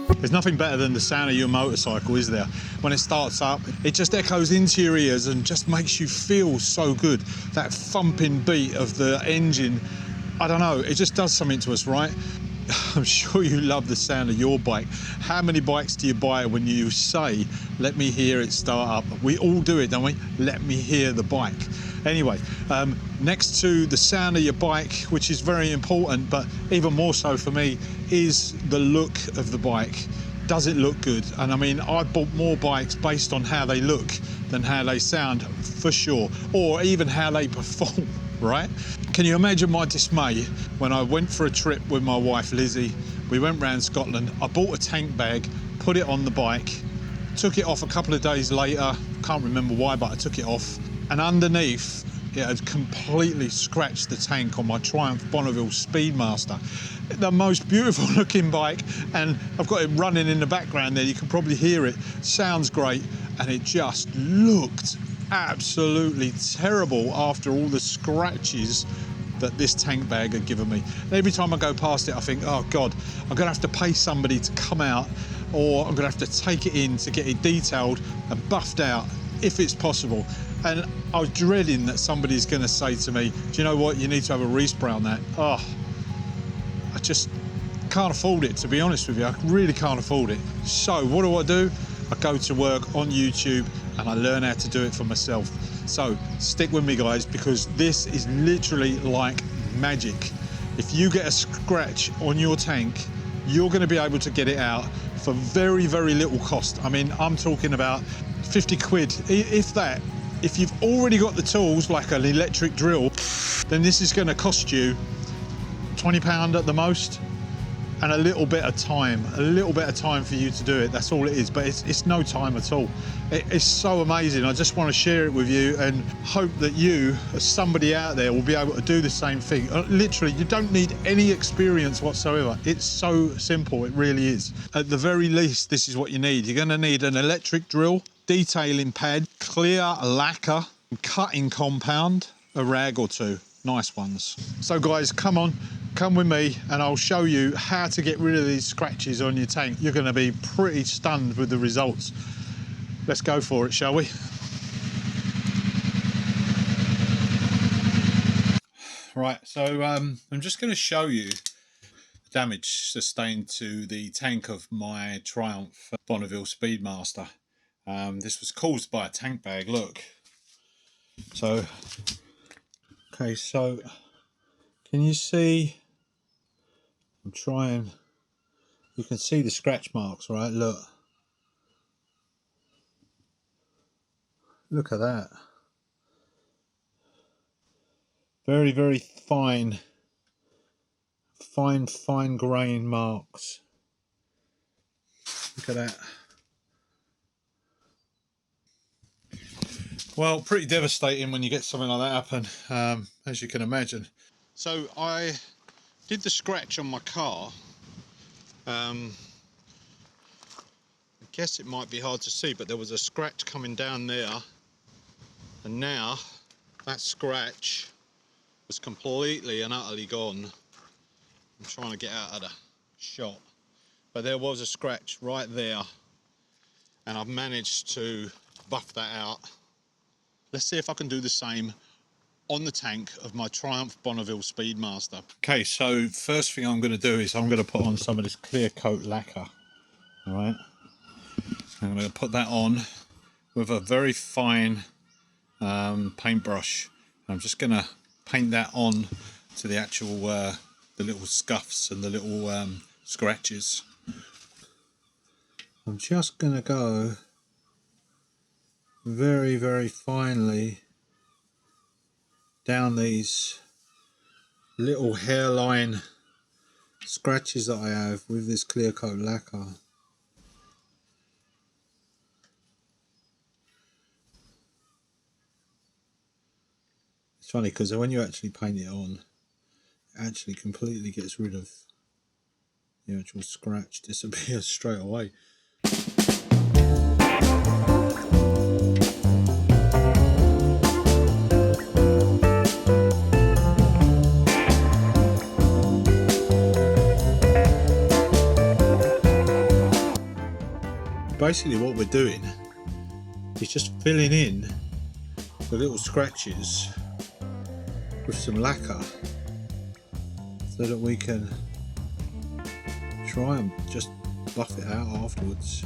There's nothing better than the sound of your motorcycle, is there? When it starts up, it just echoes into your ears and just makes you feel so good. That thumping beat of the engine, I don't know, it just does something to us, right? I'm sure you love the sound of your bike. How many bikes do you buy when you say, let me hear it start up? We all do it, don't we? Let me hear the bike. Anyway, next to the sound of your bike, which is very important, but even more so for me, is the look of the bike. Does it look good? And I mean, I bought more bikes based on how they look than how they sound, for sure, or even how they perform, right? Can you imagine my dismay when I went for a trip with my wife, Lizzie? We went round Scotland. I bought a tank bag, put it on the bike, took it off a couple of days later. Can't remember why, but I took it off. And underneath, it had completely scratched the tank on my Triumph Bonneville Speedmaster. The most beautiful looking bike, and I've got it running in the background there. You can probably hear it. Sounds great, and it just looked absolutely terrible after all the scratches that this tank bag had given me. And every time I go past it, I think, oh God, I'm gonna have to pay somebody to come out, or I'm gonna have to take it in to get it detailed and buffed out, if it's possible. And I was dreading that somebody's gonna say to me, do you know what, you need to have a respray on that. Oh, I just can't afford it, to be honest with you. I really can't afford it. So what do? I go to work on YouTube and I learn how to do it for myself. So stick with me, guys, because this is literally like magic. If you get a scratch on your tank, you're going to be able to get it out for very, very little cost. I mean, I'm talking about 50 quid, if that. If you've already got the tools, like an electric drill, then this is going to cost you £20 at the most, and a little bit of time for you to do it. That's all it is, but it's no time at all. It's so amazing. I just want to share it with you and hope that you, as somebody out there, will be able to do the same thing. Literally, you don't need any experience whatsoever. It's so simple, it really is. At the very least, this is what you need. You're going to need an electric drill, detailing pad, clear lacquer, cutting compound, a rag or two, nice ones. So guys, come on, come with me and I'll show you how to get rid of these scratches on your tank. You're going to be pretty stunned with the results. Let's go for it, shall we? Right, so I'm just going to show you the damage sustained to the tank of my Triumph Bonneville Speedmaster. This was caused by a tank bag, look. So, okay, so can you see? I'm trying, you can see the scratch marks, right? Look at that. Very, very fine grain marks. Look at that. Well, pretty devastating when you get something like that happen, as you can imagine. So I did the scratch on my car. I guess it might be hard to see, but there was a scratch coming down there, and now that scratch was completely and utterly gone. I'm trying to get out of the shot, but there was a scratch right there, and I've managed to buff that out. Let's see if I can do the same on the tank of my Triumph Bonneville Speedmaster. Okay, so first thing I'm going to do is I'm going to put on some of this clear coat lacquer. All right, I'm going to put that on with a very fine paintbrush. I'm just going to paint that on to the actual the little scuffs and the little scratches. I'm just going to go very, very finely down these little hairline scratches that I have with this clear coat lacquer. It's funny because when you actually paint it on, it actually completely gets rid of the actual scratch, disappears straight away. Basically what we're doing is just filling in the little scratches with some lacquer so that we can try and just buff it out afterwards.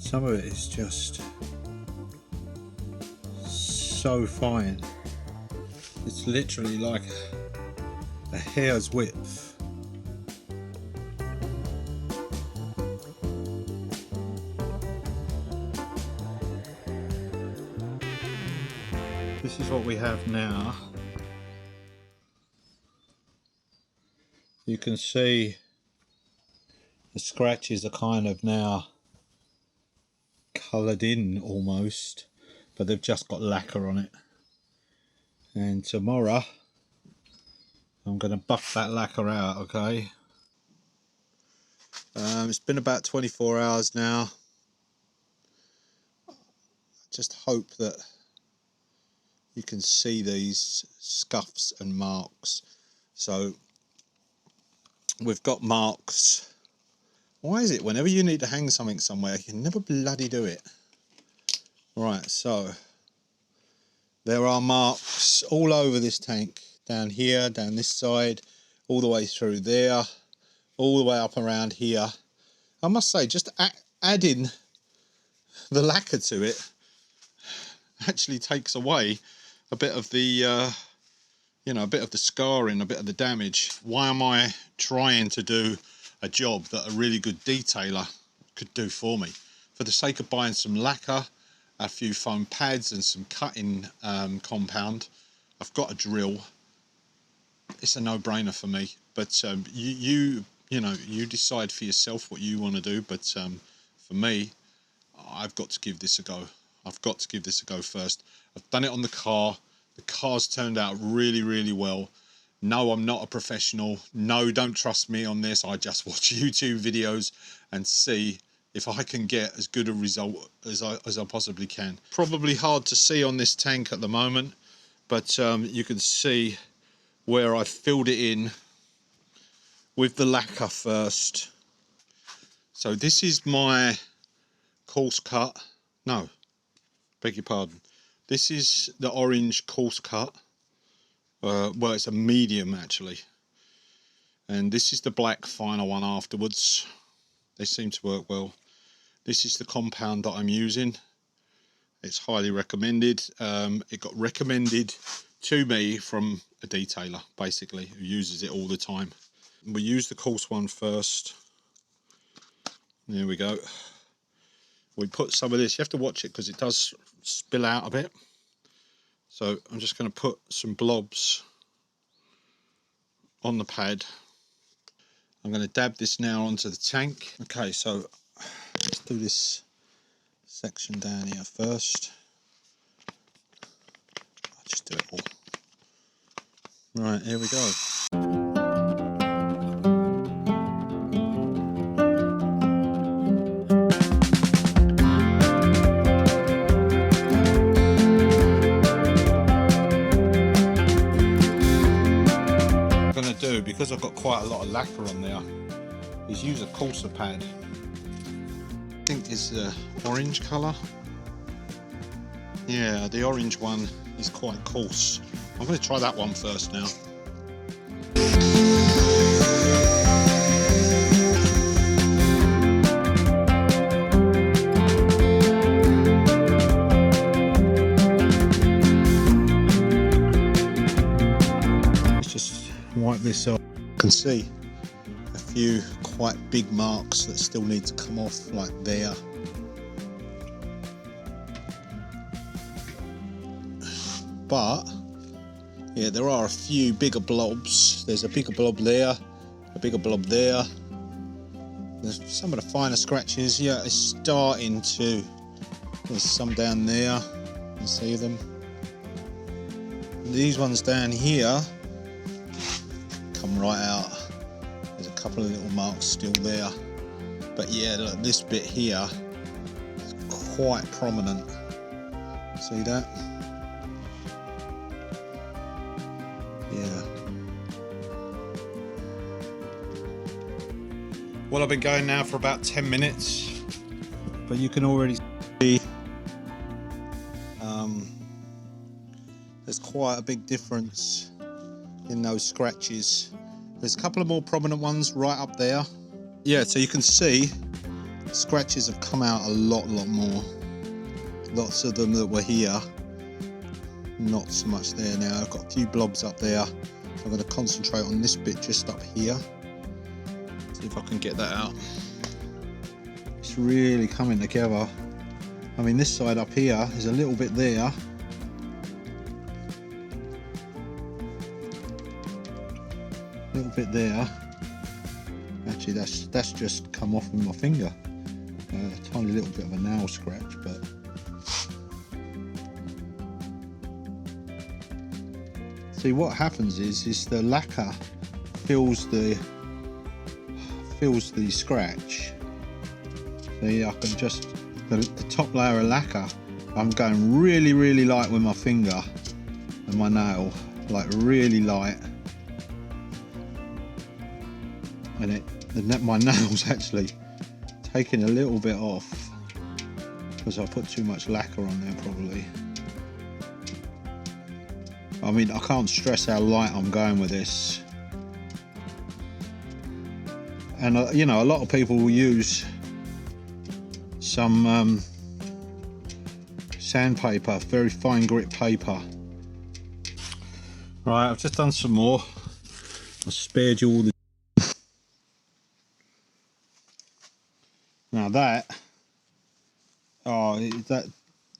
Some of it is just so fine, it's literally like a hair's width. This is what we have now. You can see the scratches are kind of now coloured in almost, but they've just got lacquer on it. And tomorrow I'm going to buff that lacquer out, okay? It's been about 24 hours now. Just hope that you can see these scuffs and marks. So we've got marks. Why is it whenever you need to hang something somewhere, you can never bloody do it? Right, so there are marks all over this tank, down here, down this side, all the way through there, all the way up around here. I must say, just adding the lacquer to it actually takes away a bit of the, you know, a bit of the scarring, a bit of the damage. Why am I trying to do a job that a really good detailer could do for me? For the sake of buying some lacquer, a few foam pads and some cutting compound, I've got a drill. It's a no-brainer for me. But you know, you decide for yourself what you want to do. But for me, I've got to give this a go. I've got to give this a go first. I've done it on the car. The car's turned out really, really well. No, I'm not a professional. No, don't trust me on this. I just watch YouTube videos and see if I can get as good a result as I possibly can. Probably hard to see on this tank at the moment, but you can see where I filled it in with the lacquer first. So this is my coarse cut. No, beg your pardon. This is the orange coarse cut. Well, it's a medium actually, and this is the black final one afterwards. They seem to work well. This is the compound that I'm using. It's highly recommended. It got recommended to me from a detailer, basically, who uses it all the time. We use the coarse one first. There we go. We put some of this. You have to watch it because it does spill out a bit. So I'm just going to put some blobs on the pad. I'm going to dab this now onto the tank. Okay, so let's do this section down here first. I'll just do it all. Right, here we go. Because I've got quite a lot of lacquer on there, is use a coarser pad. I think it's the orange colour. Yeah, the orange one is quite coarse. I'm going to try that one first now. Let's just wipe this off. You can see a few quite big marks that still need to come off, like there. But yeah, there are a few bigger blobs. There's a bigger blob there, a bigger blob there. There's some of the finer scratches. Yeah, it's starting to. There's some down there. You see them. These ones down here come right out. There's a couple of little marks still there, but yeah, look, this bit here is quite prominent. See that? Yeah. Well, I've been going now for about 10 minutes, but you can already see there's quite a big difference in those scratches. There's a couple of more prominent ones right up there. Yeah, so you can see scratches have come out a lot more. Lots of them that were here, not so much there now. I've got a few blobs up there. I'm going to concentrate on this bit just up here. See if I can get that out. It's really coming together. I mean, this side up here is a little bit there. A little bit there. Actually, that's just come off with my finger. A tiny little bit of a nail scratch, but see what happens is the lacquer fills the scratch. See, I can just the top layer of lacquer. I'm going really light with my finger and my nail, like really light. And my nail's actually taking a little bit off because I put too much lacquer on there probably. I mean, I can't stress how light I'm going with this. And you know, a lot of people will use some sandpaper, very fine grit paper. Right, I've just done some more. I spared you all the. Now that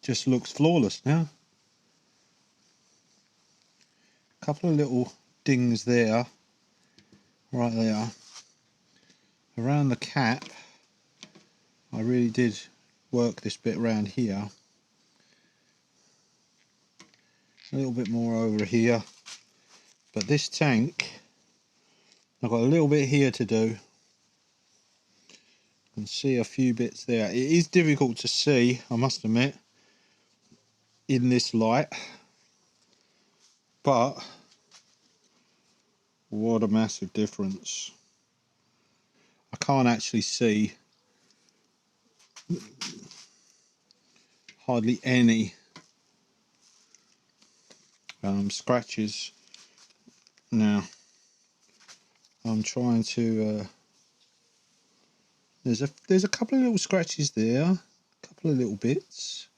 just looks flawless now. A couple of little dings there, right there. Around the cap, I really did work this bit around here. A little bit more over here. But this tank, I've got a little bit here to do. You can see a few bits there. It is difficult to see, I must admit, in this light. But what a massive difference. I can't actually see hardly any scratches. Now I'm trying to there's a couple of little scratches there, a couple of little bits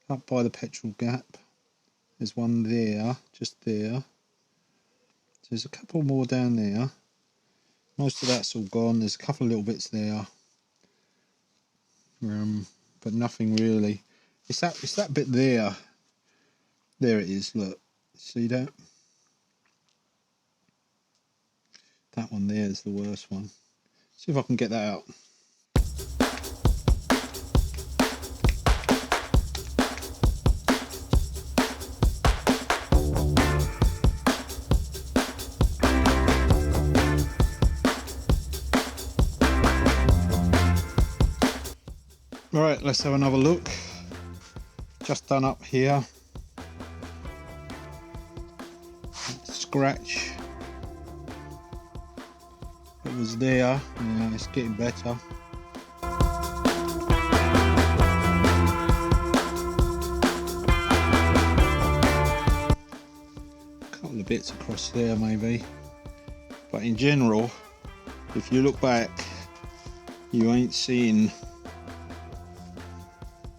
up by the petrol gap. There's one there, just there. There's a couple more down there. Most of that's all gone. There's a couple of little bits there, but nothing really. It's that bit there. There it is. Look, see that? That one there is the worst one. See if I can get that out. Right, let's have another look. Just done up here. Scratch. It was there. Yeah, it's getting better. Couple of bits across there maybe. But in general, if you look back, you ain't seeing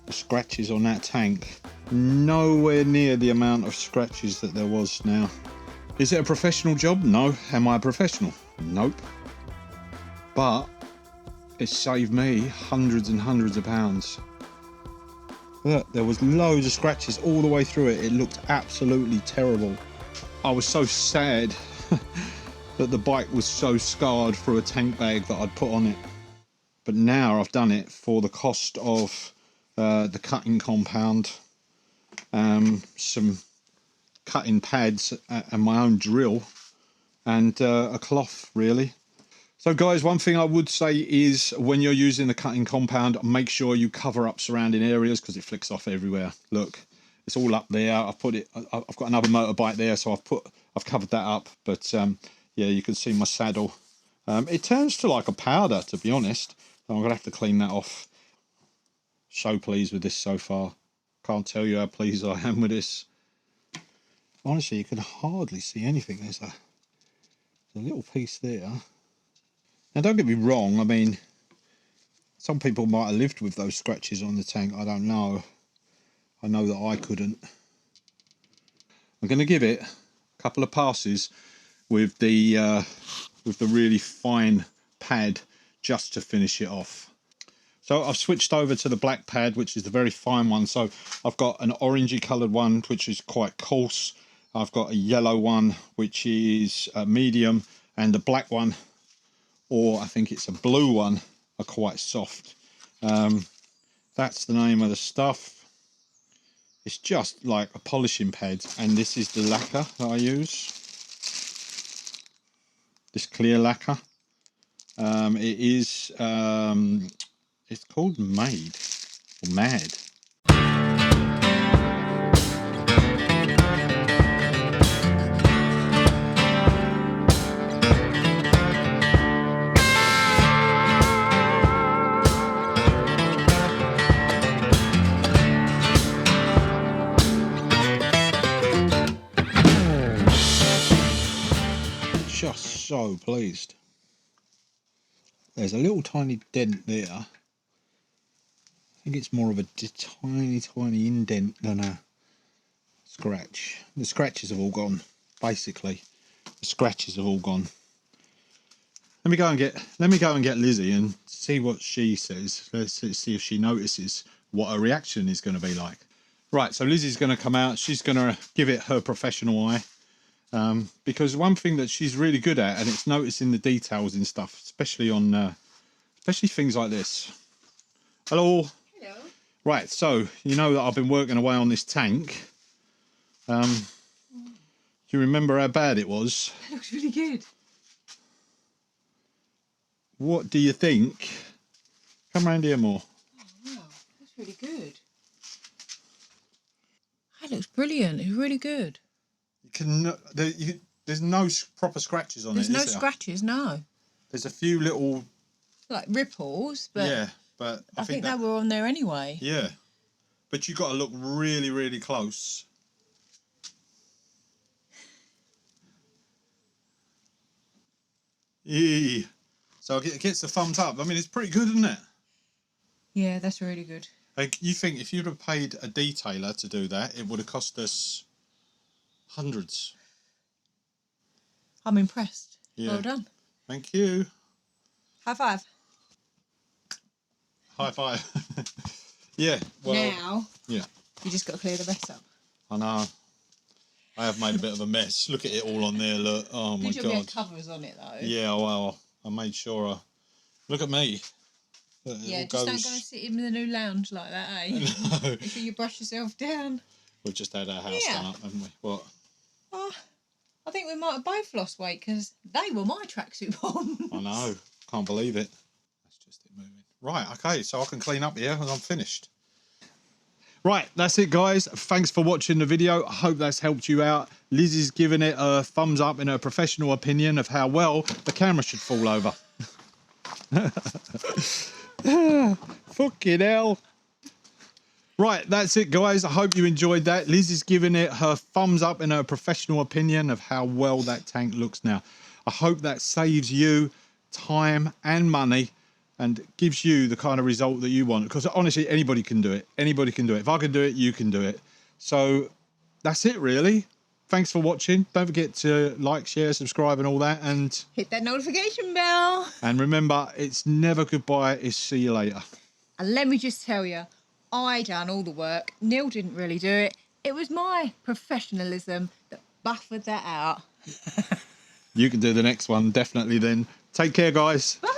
the scratches on that tank. Nowhere near the amount of scratches that there was now. Is it a professional job? No. Am I a professional? Nope. But it saved me hundreds and hundreds of pounds. Look, there was loads of scratches all the way through it. It looked absolutely terrible. I was so sad that the bike was so scarred through a tank bag that I'd put on it. But now I've done it for the cost of the cutting compound, some cutting pads and my own drill and a cloth really. So guys, one thing I would say is when you're using the cutting compound, make sure you cover up surrounding areas because it flicks off everywhere. Look, it's all up there. I've got another motorbike there, so I've covered that up. But yeah, you can see my saddle. It turns to like a powder, to be honest. So I'm gonna have to clean that off. So pleased with this so far. Can't tell you how pleased I am with this. Honestly, you can hardly see anything. There's a little piece there. Now, don't get me wrong. I mean, some people might have lived with those scratches on the tank. I don't know. I know that I couldn't. I'm going to give it a couple of passes with the really fine pad just to finish it off. So I've switched over to the black pad, which is the very fine one. So I've got an orangey coloured one, which is quite coarse. I've got a yellow one, which is medium, and the black one, or I think it's a blue one, are quite soft. That's the name of the stuff. It's just like a polishing pad, and this is the lacquer that I use. This clear lacquer. It is it's called Made or Mad. Just so pleased. There's a little tiny dent there. I think it's more of a tiny indent than a scratch. The scratches have all gone. Basically, the scratches have all gone. Let me go and get Lizzie and see what she says. Let's see if she notices what her reaction is going to be like. Right, so Lizzie's going to come out. She's going to give it her professional eye. Because one thing that she's really good at, and it's noticing the details and stuff, especially on especially things like this. Hello. Hello. Right, so you know that I've been working away on this tank. Do you remember how bad it was? That looks really good. What do you think? Come round here more. Oh, wow, that's really good. That looks brilliant. It's really good. You can. There's no proper scratches on it. There's no is there? scratches, no. There's a few little. Like ripples, but Yeah, but I think they were on there anyway. Yeah, but you got to look really close. Yeah. So it gets the thumbs up. I mean, it's pretty good, isn't it? Yeah, that's really good. Like, you think if you'd have paid a detailer to do that, it would have cost us hundreds. I'm impressed. Yeah. Well done. Thank you. High five. High five. Yeah. Well. Now. Yeah. You just got to clear the mess up. I know. I have made a bit of a mess. Look at it all on there. Look. Oh my Good job you had God. covers on it though. Yeah. Well, I made sure. Look at me. Yeah, just don't go and sit in the new lounge like that, eh? No. Make sure you brush yourself down. We've just had our house done up, haven't we? What? I think we might have both lost weight because they were my tracksuit bottoms. I know. Can't believe it. That's just it moving. Right, okay, so I can clean up here and I'm finished. Right, that's it, guys. Thanks for watching the video. I hope that's helped you out. Lizzie's giving it a thumbs up in her professional opinion of how well the camera should fall over. Fucking hell. Right, that's it, guys. I hope you enjoyed that. Liz is giving it her thumbs up in her professional opinion of how well that tank looks now. I hope that saves you time and money and gives you the kind of result that you want. Because honestly, anybody can do it. Anybody can do it. If I can do it, you can do it. So that's it, really. Thanks for watching. Don't forget to like, share, subscribe and all that. And hit that notification bell. And remember, it's never goodbye, it's see you later. And let me just tell you, I done all the work. Neil didn't really do it. It was my professionalism that buffered that out. You can do the next one, definitely then. Take care, guys. Bye.